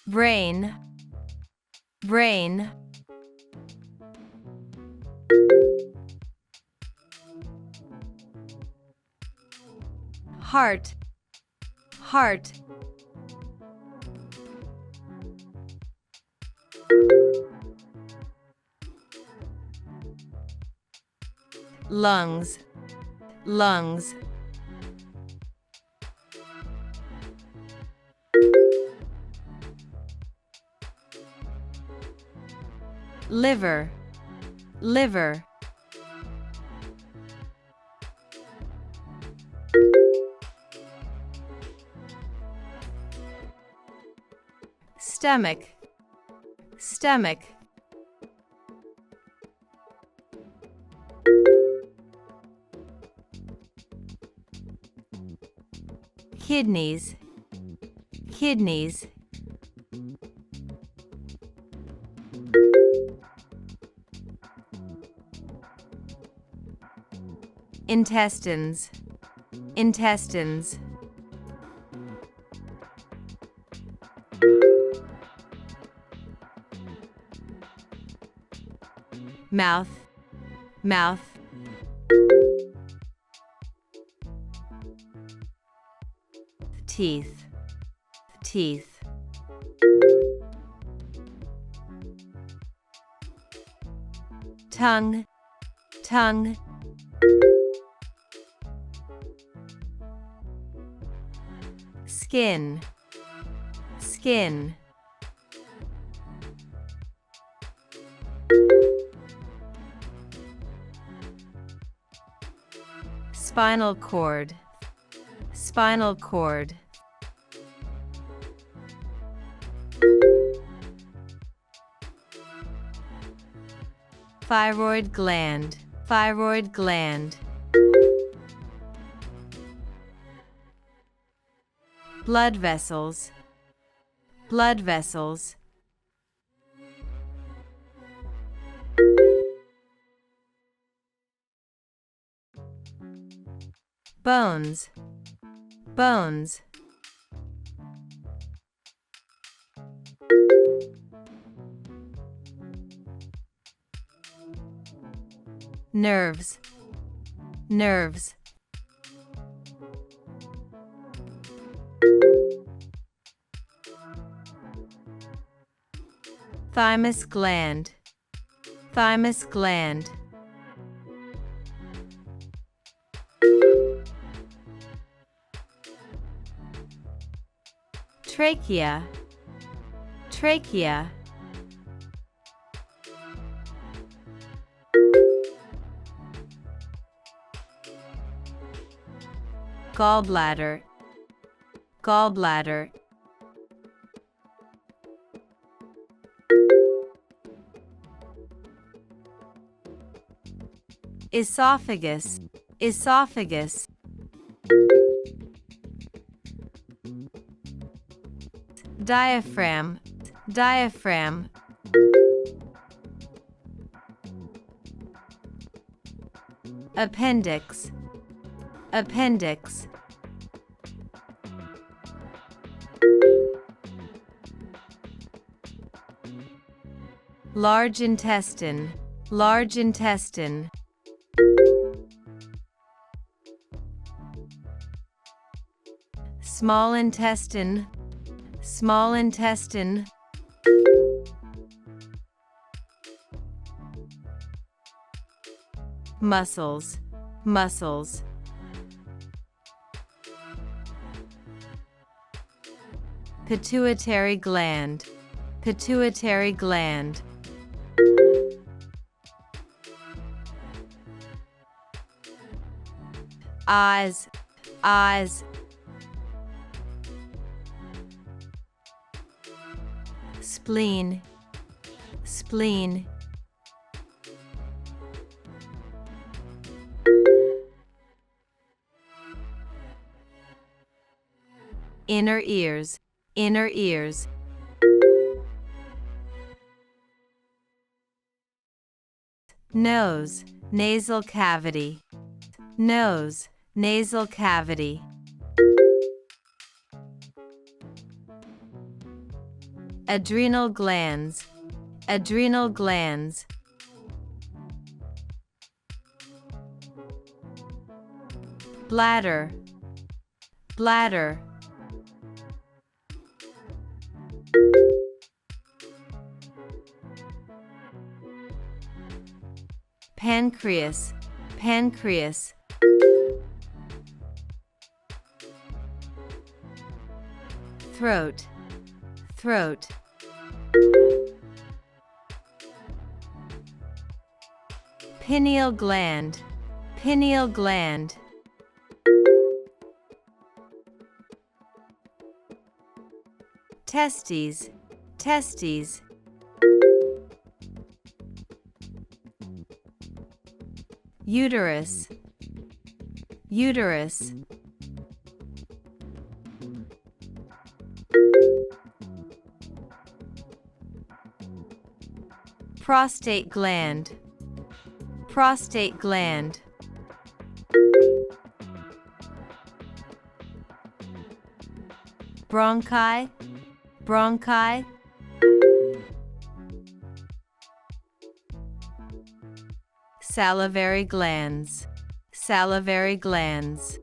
brain, brain. Heart, heart. Lungs, lungs. Liver, liver. Stomach, stomach. Kidneys, kidneys. Intestines, intestines. Mouth, mouth. Teeth, teeth. Tongue, tongue. Skin, skin. Spinal cord, spinal cord. Thyroid gland, thyroid gland. Blood vessels, blood vessels. Bones, bones. Nerves, nerves. Thymus gland, thymus gland. Trachea, trachea. Gallbladder, gallbladder. Esophagus, esophagus. Diaphragm, diaphragm. Appendix, appendix. Large intestine, large intestine. Small intestine, small intestine. Muscles, muscles. Pituitary gland, pituitary gland. Eyes, eyes. Spleen, spleen. Inner ears, inner ears. Nose, nasal cavity. Nose, nasal cavity. adrenal glands, adrenal glands. Bladder, bladder. Pancreas, pancreas. Throat, throat. Pineal gland, pineal gland. Testes, testes. Uterus, uterus. Prostate gland, prostate gland. Bronchi, bronchi. Salivary glands, salivary glands.